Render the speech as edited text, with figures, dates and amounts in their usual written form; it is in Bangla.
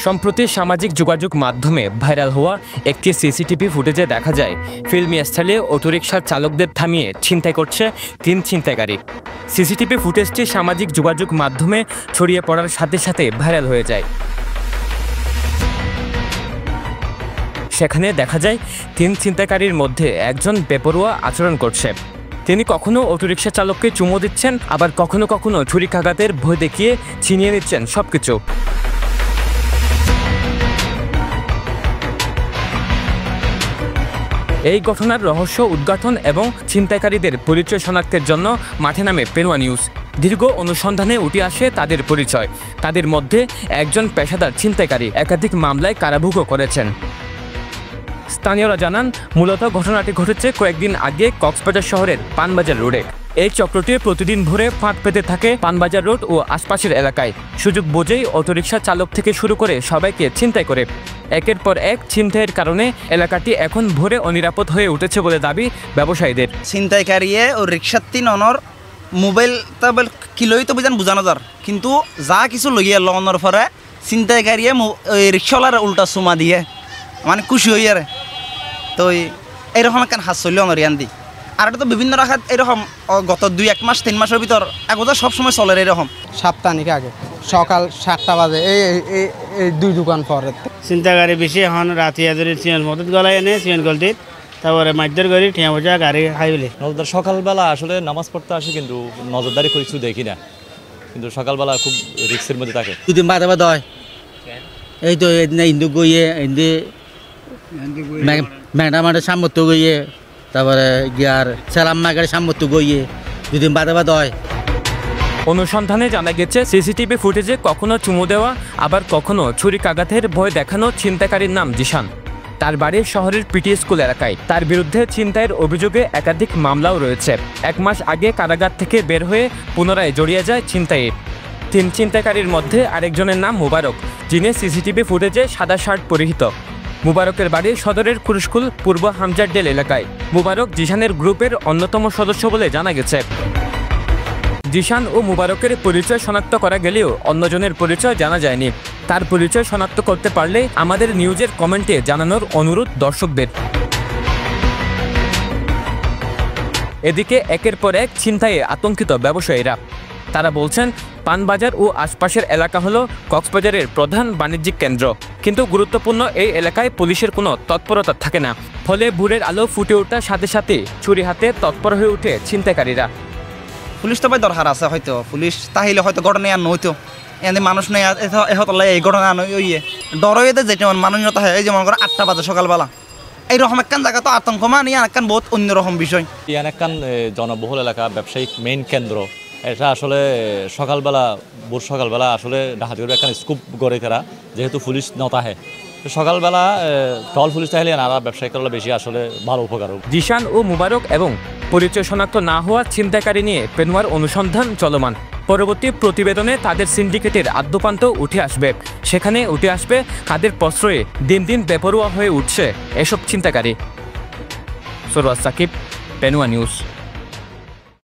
সম্প্রতি সামাজিক যোগাযোগ মাধ্যমে ভাইরাল হওয়া একটি সিসিটিভি ফুটেজে দেখা যায় ফিল্মি স্টাইলে অটোরিকশার চালকদের থামিয়ে ছিনতাই করছে 3 ছিনতাইকারী। সিসিটিভি ফুটেজটি সামাজিক যোগাযোগ মাধ্যমে ছড়িয়ে পড়ার সাথে সাথে ভাইরাল হয়ে যায়। সেখানে দেখা যায় 3 ছিনতাইকারীর মধ্যে একজন বেপরোয়া আচরণ করছে। তিনি কখনো অটোরিকশা চালককে চুমো দিচ্ছেন, আবার কখনো কখনো ছুরিকাঘাতের ভয় দেখিয়ে ছিনিয়ে নিচ্ছেন সবকিছু। এই ঘটনার রহস্য উদ্ঘাটন এবং ছিনতাইকারীদের পরিচয় শনাক্তের জন্য মাঠে নামে পেনুয়া নিউজ। দীর্ঘ অনুসন্ধানে উঠে আসে তাদের পরিচয়। তাদের মধ্যে একজন পেশাদার ছিনতাইকারী একাধিক মামলায় কারাভোগও করেছেন। স্থানীয়রা জানান, মূলত ঘটনাটি ঘটেছে কয়েকদিন আগে কক্সবাজার শহরের পানবাজার রোডে। এই চক্রটি প্রতিদিন ভোরে ফাঁদ পেতে থাকে পানবাজার রোড ও আশপাশের এলাকায়। সুযোগ বুঝেই অটোরিকশা চালক থেকে শুরু করে সবাইকে ছিনতাই করে। একের পর এক ছিনতাইয়ের কারণে এলাকাটি এখন ভোরে অনিরাপদ হয়ে উঠেছে বলে দাবি ব্যবসায়ীদের। ছিনতাইকারীয়ে ও রিক্সাত্তি ননর মোবাইল তাবেল কিলোই তো বুঝানো যার, কিন্তু যা কিছু লইয়া লনের পরে ছিনতাইকারীয়ে রিক্সাওয়ালার উল্টা চুমা দিয়ে মানে খুশি হই আর তো এইরকম একটা হাত চলল অনরিয়ান দি। আর এটা তো বিভিন্ন রাখাত এরকম গত 2-1 মাস 3 মাসের ভিতর একদা সবসময় চলে এরকম। সপ্তাহিক আগে সকাল 7টা বাজে এই 2 দোকান পরে চিন্তাগাড়ি বেশি এখন রাতি আজরে চিয়ন মদত গলায় এনে চিয়ন গলতি তারপরে মাইদের গড়ি ঠিয়া বোঝা গাড়ি খাইলে নজরদার সকালবেলা আসলে নামাজ পড়তে আসে, কিন্তু নজরদারি কিছু দেখি না, কিন্তু সকালবেলা খুব রিক্সের মধ্যে থাকে। দুদিন বাদে বাদ হয় এই তো ইন্দু গইয়ে ইন্দু ম্যাডামার সামর্থ্য গইয়ে তারপরে গিয়ার সালাম মাগার সামর্থ্য গইয়ে দুদিন বাদে বাদ হয়। অনুসন্ধানে জানা গেছে সিসিটিভি ফুটেজে কখনো চুমু দেওয়া আবার কখনো ছুরিকাঘাতের ভয় দেখানো ছিনতাইকারীর নাম জিশান। তার বাড়ি শহরের পিটি স্কুল এলাকায়। তার বিরুদ্ধে ছিনতাইয়ের অভিযোগে একাধিক মামলাও রয়েছে। 1 মাস আগে কারাগার থেকে বের হয়ে পুনরায় জড়িয়ে যায় ছিনতাইয়ে। 3 ছিনতাইকারীর মধ্যে আরেকজনের নাম মুবারক, যিনি সিসিটিভি ফুটেজে সাদা শার্ট পরিহিত। মুবারকের বাড়ি সদরের কুরুশকুল পূর্ব হামজারডেল এলাকায়। মুবারক জিশানের গ্রুপের অন্যতম সদস্য বলে জানা গেছে। জিশান ও মুবারকের পরিচয় শনাক্ত করা গেলেও অন্যজনের পরিচয় জানা যায়নি। তার পরিচয় শনাক্ত করতে পারলে আমাদের নিউজের কমেন্টে জানানোর অনুরোধ দর্শকদের। এদিকে একের পর এক ছিনতাইয়ে আতঙ্কিত ব্যবসায়ীরা। তারা বলছেন, পানবাজার ও আশপাশের এলাকা হলো কক্সবাজারের প্রধান বাণিজ্যিক কেন্দ্র, কিন্তু গুরুত্বপূর্ণ এই এলাকায় পুলিশের কোনো তৎপরতা থাকে না। ফলে ভোরের আলো ফুটে ওঠার সাথে সাথে ছুরি হাতে তৎপর হয়ে ওঠে ছিনতাইকারীরা। পুলিশ তো ভাই দরকার আছে, হয়তো পুলিশ তাহলে হয়তো ঘটনা আর নইতো এনে মানুষ নেই এহতলাই এই ঘটনা নইয়ে ডরইতে যেটা মানুষ নতা হয়। এই যে মনে করো 8টা বাজে সকালবেলা এইরকম একখান জায়গা তো আতঙ্ক মানে একখান বহুত অন্যরকম বিষয়। ইয়ান একখান জনবহুল এলাকা, ব্যবসায়িক মেইন কেন্দ্র। এটা আসলে ভোর সকালবেলা আসলে ডাকাতি করে একখান স্কুপ গড়ে তারা, যেহেতু পুলিশ নতা হয় সকালবেলা টল পুলিশ তাহলে নারা ব্যবসায়িক করলে বেশি আসলে ভালো উপকার। জিশান ও মুবারক এবং পরিচয় শনাক্ত না হওয়া ছিনতাইকারী নিয়ে পেনুয়ার অনুসন্ধান চলমান। পরবর্তী প্রতিবেদনে তাদের সিন্ডিকেটের আদ্যপান্ত উঠে আসবে। সেখানে উঠে আসবে কাদের প্রশ্রয়ে দিন দিন বেপরোয়া হয়ে উঠছে এসব ছিনতাইকারী। সরওয়াজ সাকিব, পেনুয়া নিউজ।